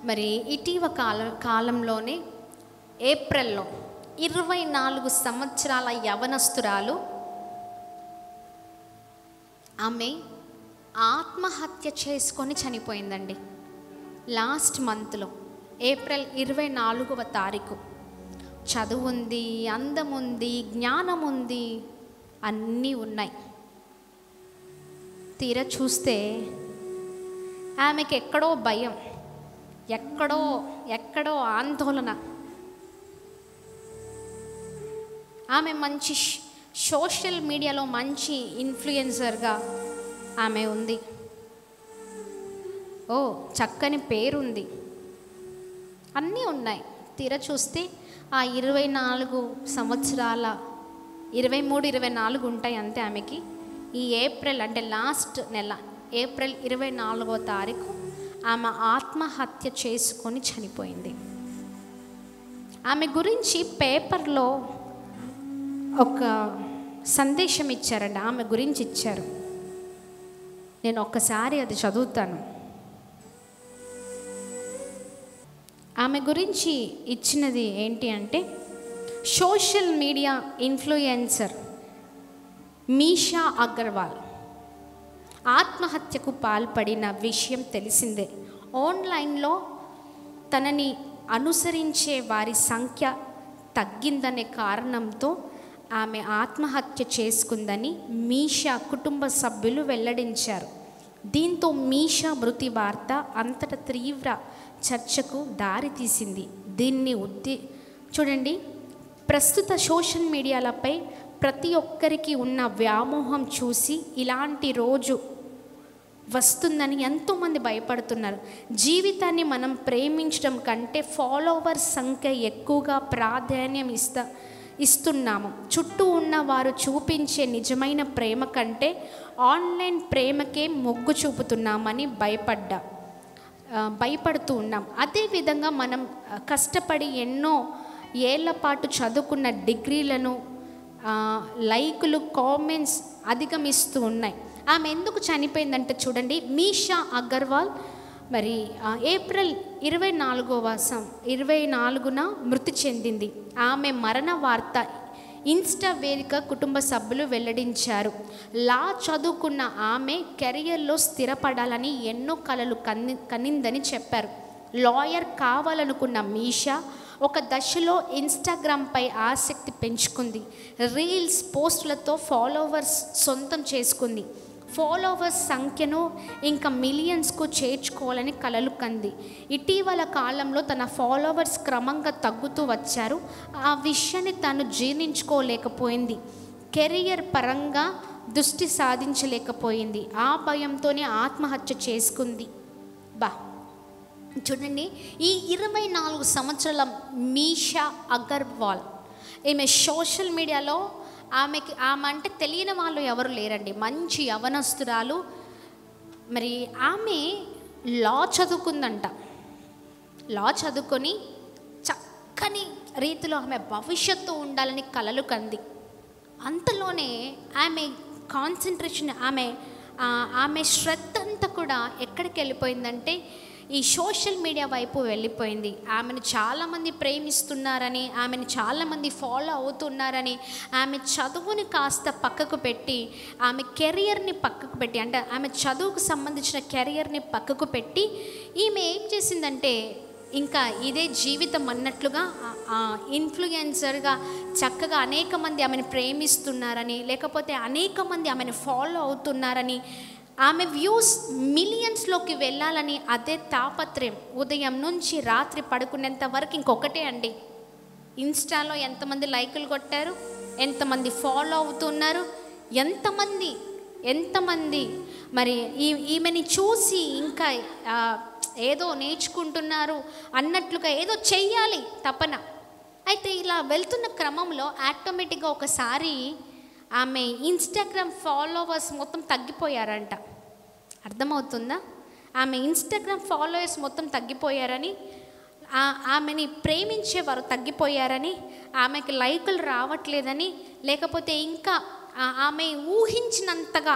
మరి ఇటీవ కాలంలోనే ఏప్రిల్లో 24 సంవత్సరాల యవనస్తురాలు ఆమె ఆత్మహత్య చేసుకొని చనిపోయిందండి. లాస్ట్ మంత్లో ఏప్రిల్ 24వ తారీఖు. చదువు ఉంది, అందం ఉంది, జ్ఞానం ఉంది, అన్నీ ఉన్నాయి. తీరా చూస్తే ఆమెకి ఎక్కడో భయం, ఎక్కడో ఆందోళన. ఆమె మంచి సోషల్ మీడియాలో మంచి ఇన్ఫ్లుయెన్సర్గా ఆమె ఉంది. చక్కని పేరుంది, అన్నీ ఉన్నాయి. తీరా చూస్తే ఆ 24 సంవత్సరాల 23, 24 ఉంటాయి అంతే ఆమెకి. ఈ ఏప్రిల్ అంటే లాస్ట్ నెల ఏప్రిల్ 24వ తారీఖు ఆమె ఆత్మహత్య చేసుకొని చనిపోయింది. ఆమె గురించి పేపర్లో ఒక సందేశం ఇచ్చారండి, ఆమె గురించి ఇచ్చారు. నేను ఒక్కసారి అది చదువుతాను. ఆమె గురించి ఇచ్చినది ఏంటి అంటే, social media influencer Meesha Agarwal ఆత్మహత్యకు పాల్పడిన విషయం తెలిసిందే. ఆన్లైన్లో తనని అనుసరించే వారి సంఖ్య తగ్గిందనే కారణంతో ఆమె ఆత్మహత్య చేసుకుందని మీషా కుటుంబ సభ్యులు వెల్లడించారు. దీంతో మీషా మృతి వార్త అంతటా తీవ్ర చర్చకు దారితీసింది. చూడండి, ప్రస్తుత సోషల్ మీడియాలపై ప్రతి ఒక్కరికి ఉన్న వ్యామోహం చూసి ఇలాంటి రోజు వస్తుందని ఎంతోమంది భయపడుతున్నారు. జీవితాన్ని మనం ప్రేమించడం కంటే ఫాలోవర్స్ సంఖ్య ఎక్కువగా ప్రాధాన్యం ఇస్తున్నాము. చుట్టూ ఉన్న వారు చూపించే నిజమైన ప్రేమ కంటే ఆన్లైన్ ప్రేమకే మొగ్గు చూపుతున్నామని భయపడుతూ ఉన్నాం. అదేవిధంగా మనం కష్టపడి ఎన్నో ఏళ్ల పాటు చదువుకున్న డిగ్రీలను లైకులు, కామెంట్స్ అధిగమిస్తూ ఉన్నాయి. ఆమె ఎందుకు చనిపోయిందంటే చూడండి, మీషా అగర్వాల్ మరి ఏప్రిల్ 24న మృతి చెందింది. ఆమె మరణ వార్త ఇన్స్టా వేదిక కుటుంబ సభ్యులు వెల్లడించారు. లా చదువుకున్న ఆమె కెరియర్లో స్థిరపడాలని ఎన్నో కలలు కనిందని చెప్పారు. లాయర్ కావాలనుకున్న మీషా ఒక దశలో ఇన్స్టాగ్రామ్పై ఆసక్తి పెంచుకుంది. రీల్స్, పోస్టులతో ఫాలోవర్స్ సొంతం చేసుకుంది. ఫాలోవర్స్ సంఖ్యను ఇంకా మిలియన్స్కు చేర్చుకోవాలని కలలు కంది. ఇటీవల కాలంలో తన ఫాలోవర్స్ క్రమంగా తగ్గుతూ వచ్చారు. ఆ విషయాన్ని తాను జీర్ణించుకోలేకపోయింది. కెరియర్ పరంగా దృష్టి సాధించలేకపోయింది. ఆ భయంతోనే ఆత్మహత్య చేసుకుంది. చూడండి, ఈ 24 సంవత్సరాల మీషా అగర్వాల్ ఈమె సోషల్ మీడియాలో ఆమె అంటే తెలియని వాళ్ళు ఎవరు లేరండి. మంచి యవనస్తురాలు. మరి ఆమె లా చదువుకుందంట. లా చదువుకొని చక్కని రీతిలో ఆమె భవిష్యత్తు ఉండాలని కలలు కంది. అంతలోనే ఆమె కాన్సన్ట్రేషన్, ఆమె శ్రద్ధ అంతా కూడా ఎక్కడికి వెళ్ళిపోయిందంటే ఈ సోషల్ మీడియా వైపు వెళ్ళిపోయింది. ఆమెను చాలామంది ప్రేమిస్తున్నారని, ఆమెను చాలామంది ఫాలో అవుతున్నారని, ఆమె చదువుని కాస్త పక్కకు పెట్టి, ఆమె కెరియర్ని పక్కకు పెట్టి, అంటే ఆమె చదువుకు సంబంధించిన కెరియర్ని పక్కకు పెట్టి ఈమె ఏం చేసిందంటే ఇంకా ఇదే జీవితం అన్నట్లుగా ఇన్ఫ్లుయెన్సర్గా చక్కగా అనేక మంది ఆమెను ప్రేమిస్తున్నారని, లేకపోతే అనేక మంది ఆమెను ఫాలో అవుతున్నారని, ఆమె వ్యూస్ మిలియన్స్లోకి వెళ్ళాలని అదే తాపత్రయం. ఉదయం నుంచి రాత్రి పడుకునేంత వరకు ఇంకొకటే అండి, ఇన్స్టాలో ఎంతమంది లైకులు కొట్టారు, ఎంతమంది ఫాలో అవుతున్నారు, ఎంతమంది మరి ఈమెని చూసి ఇంకా ఏదో నేర్చుకుంటున్నారు అన్నట్లుగా ఏదో చెయ్యాలి తపన. అయితే ఇలా వెళ్తున్న క్రమంలో ఆటోమేటిక్గా ఒకసారి ఆమె ఇన్స్టాగ్రామ్ ఫాలోవర్స్ మొత్తం తగ్గిపోయారంట. అర్థమవుతుందా? ఆమె ఇన్స్టాగ్రామ్ ఫాలోవర్స్ మొత్తం తగ్గిపోయారని, ఆమెని ప్రేమించేవారు తగ్గిపోయారని, ఆమెకి లైకులు రావట్లేదని, లేకపోతే ఇంకా ఆమె ఊహించినంతగా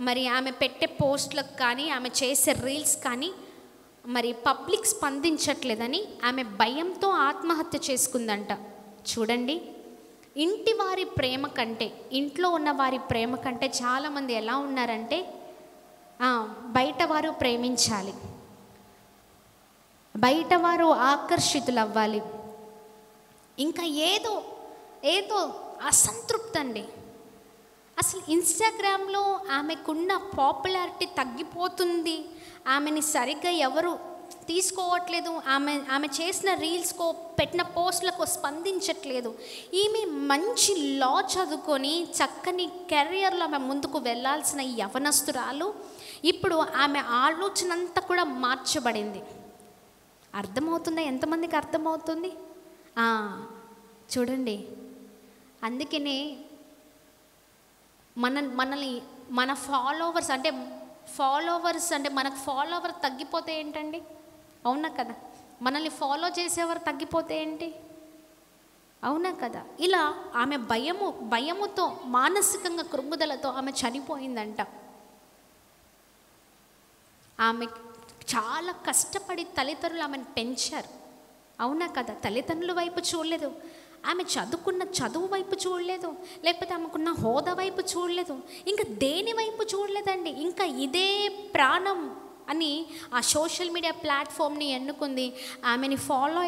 మరి ఆమె పెట్టే పోస్టులకు కానీ, ఆమె చేసే రీల్స్ కానీ మరి పబ్లిక్ స్పందించట్లేదని ఆమె భయంతో ఆత్మహత్య చేసుకుందంట. చూడండి, ఇంటి వారి ప్రేమ కంటే, ఇంట్లో ఉన్న వారి ప్రేమ కంటే చాలామంది ఎలా ఉన్నారంటే బయట వారు ప్రేమించాలి, బయట వారు ఆకర్షితులు అవ్వాలి, ఇంకా ఏదో ఏదో అసంతృప్తి అండి. అసలు ఇన్స్టాగ్రామ్లో ఆమెకున్న పాపులారిటీ తగ్గిపోతుంది, ఆమెని సరిగ్గా ఎవరు తీసుకోవట్లేదు, ఆమె చేసిన రీల్స్కో పెట్టిన పోస్టులకు స్పందించట్లేదు. ఈమె మంచి లా చదువుకొని చక్కని కెరియర్లో ఆమె ముందుకు వెళ్ళాల్సిన యవనస్తురాలు ఇప్పుడు ఆమె ఆలోచన అంతా కూడా మార్చబడింది. అర్థమవుతుందా? ఎంతమందికి అర్థమవుతుంది? చూడండి, అందుకనే మనల్ని మన ఫాలోవర్స్ అంటే మనకు ఫాలోవర్ తగ్గిపోతే ఏంటండి? అవునా కదా? మనల్ని ఫాలో చేసేవారు తగ్గిపోతే ఏంటి? అవునా కదా? ఇలా ఆమె భయముతో మానసికంగా కృంగుదలతో ఆమె చనిపోయిందంట. ఆమె చాలా కష్టపడి తల్లిదండ్రులు ఆమెను పెంచారు. అవునా కదా? తల్లిదండ్రుల వైపు చూడలేదు, ఆమె చదువుకున్న చదువు వైపు చూడలేదు, లేకపోతే ఆమెకున్న హోదా వైపు చూడలేదు, ఇంకా దేని వైపు చూడలేదండి. ఇంకా ఇదే ప్రాణం అని ఆ సోషల్ మీడియా ప్లాట్ఫామ్ని ఎన్నుకుంది. ఆమెని ఫాలో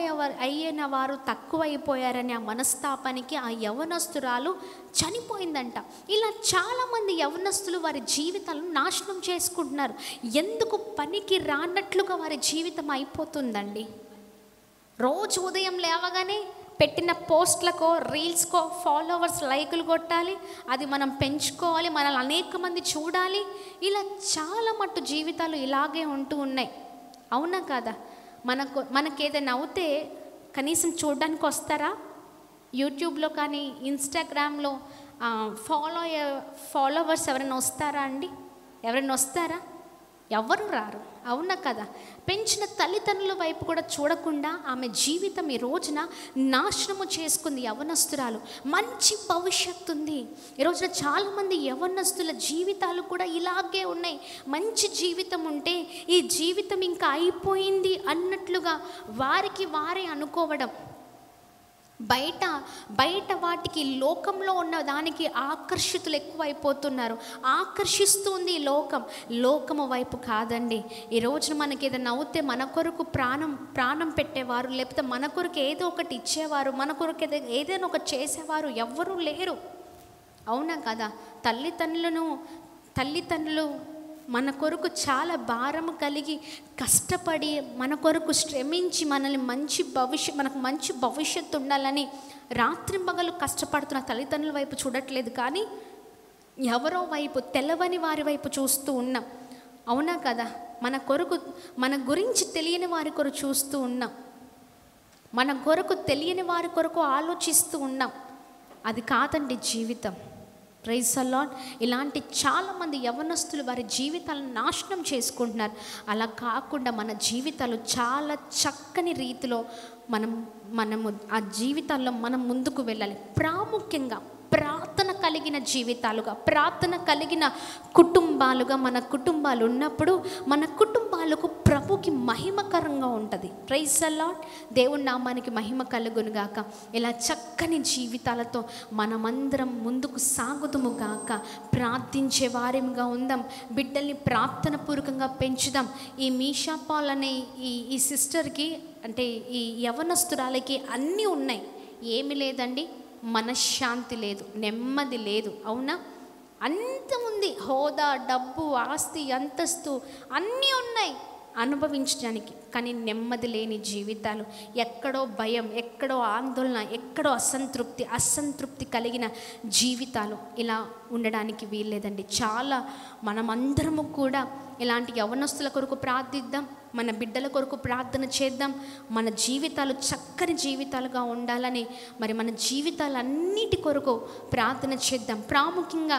అయిన వారు తక్కువైపోయారని ఆ మనస్తాపానికి ఆ యవనస్తురాలు చనిపోయిందంట. ఇలా చాలామంది యవనస్తులు వారి జీవితాలను నాశనం చేసుకుంటున్నారు. ఎందుకు? పనికి రానట్లుగా వారి జీవితం అయిపోతుందండి. రోజు ఉదయం లేవగానే పెట్టిన పోస్ట్లకో రీల్స్కో ఫాలోవర్స్ లైకులు కొట్టాలి, అది మనం పెంచుకోవాలి, మనల్ని అనేక మంది చూడాలి. ఇలా చాలా మట్టు జీవితాలు ఇలాగే ఉంటూ ఉన్నాయి. అవునా కాదా? మనకేదైనా అవుతే కనీసం చూడడానికి వస్తారా? యూట్యూబ్లో కానీ ఇన్స్టాగ్రామ్లో ఫాలోవర్స్ ఎవరైనా వస్తారా అండి? ఎవరైనా వస్తారా? ఎవరు రారు. అవునా కదా? పెంచిన తల్లిదండ్రుల వైపు కూడా చూడకుండా ఆమె జీవితం ఈ రోజున నాశనము చేసుకుంది. యవనస్తురాలు మంచి భవిష్యత్తు ఉంది. ఈ రోజున చాలామంది యవనస్తుల జీవితాలు కూడా ఇలాగే ఉన్నాయి. మంచి జీవితం ఉంటే ఈ జీవితం ఇంకా అయిపోయింది అన్నట్లుగా వారికి వారే అనుకోవడం, బయట వాటికి లోకంలో ఉన్న దానికి ఆకర్షితులు ఎక్కువైపోతున్నారు. ఆకర్షిస్తుంది లోకము వైపు కాదండి. ఈ రోజున మనకి ఏదైనా అవుతే మన కొరకు ప్రాణం పెట్టేవారు, లేకపోతే మన కొరకు ఏదో ఒకటి ఇచ్చేవారు, మన కొరకు ఏదైనా ఒకటి చేసేవారు ఎవ్వరూ లేరు. అవునా కదా? తల్లిదండ్రులు మన కొరకు చాలా భారము కలిగి కష్టపడి మన కొరకు శ్రమించి మనకు మంచి భవిష్యత్తు ఉండాలని రాత్రింబగలు కష్టపడుతున్న తల్లిదండ్రుల వైపు చూడట్లేదు, కానీ ఎవరో వైపు, తెలవని వారి వైపు చూస్తూ ఉన్నాం. అవునా కదా? మన గురించి తెలియని వారి కొరకు చూస్తూ ఉన్నాం, మన కొరకు తెలియని వారి కొరకు ఆలోచిస్తూ ఉన్నాం. అది కాదండి జీవితం. Praise the lord. ఇలాంటి చాలామంది యవనస్తులు వారి జీవితాలను నాశనం చేసుకుంటున్నారు. అలా కాకుండా మన జీవితాలు చాలా చక్కని రీతిలో మనము ఆ జీవితాల్లో మనం ముందుకు వెళ్ళాలి. ప్రాముఖ్యంగా ప్రార్థన కలిగిన జీవితాలుగా, ప్రార్థన కలిగిన కుటుంబాలుగా మన కుటుంబాలు ఉన్నప్పుడు మన కుటుంబాలకు ప్రభుకి మహిమకరంగా ఉంటుంది. Praise the lord. దేవుని నామానికి మహిమ కలుగును గాక. ఇలా చక్కని జీవితాలతో మనమందరం ముందుకు సాగుదుము గాక. ప్రార్థించే వారిగా ఉందాం, బిడ్డల్ని ప్రార్థన పూర్వకంగా పెంచుదాం. ఈ మీషా పాల్ అనే ఈ సిస్టర్కి, అంటే ఈ యవనస్తురాలకి అన్నీ ఉన్నాయి, ఏమీ లేదండి, మనశ్శాంతి లేదు, నెమ్మది లేదు. అవునా? అంత ఉంది, హోదా, డబ్బు, ఆస్తి, అంతస్తు అన్నీ ఉన్నాయి అనుభవించడానికి, కానీ నెమ్మది లేని జీవితాలు, ఎక్కడో భయం, ఎక్కడో ఆందోళన, ఎక్కడో అసంతృప్తి కలిగిన జీవితాలు. ఇలా ఉండడానికి వీల్లేదండి. చాలా మనమందరము కూడా ఇలాంటి యవనస్తుల కొరకు ప్రార్థిద్దాం, మన బిడ్డల కొరకు ప్రార్థన చేద్దాం. మన జీవితాలు చక్కని జీవితాలుగా ఉండాలని మరి మన జీవితాలన్నిటి కొరకు ప్రార్థన చేద్దాం. ప్రాముఖ్యంగా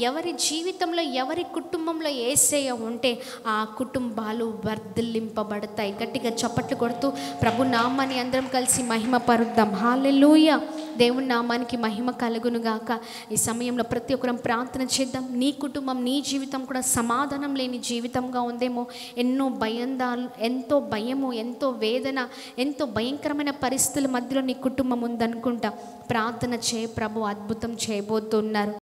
ఎవరి జీవితంలో, ఎవరి కుటుంబంలో యేసయ్య ఉంటే ఆ కుటుంబాలు వర్ధిల్లింపబడతాయి. గట్టిగా చప్పట్లు కొడుతూ ప్రభు నామాన్ని అందరం కలిసి మహిమ పరుద్దాం. హల్లెలూయా. దేవుని నామానికి మహిమ కలుగునుగాక. ఈ సమయంలో ప్రతి ఒక్కరం ప్రార్థన చేద్దాం. నీ కుటుంబం, నీ జీవితం కూడా సమాధానం లేని జీవితం జీవితంగా ఉందేమో, ఎన్నో ఎంతో భయము, ఎంతో వేదన, ఎంతో భయంకరమైన పరిస్థితుల మధ్యలో నీ కుటుంబం ఉందనుకుంటా. ప్రార్థన చేయి, ప్రభు అద్భుతం చేయబోతున్నారు.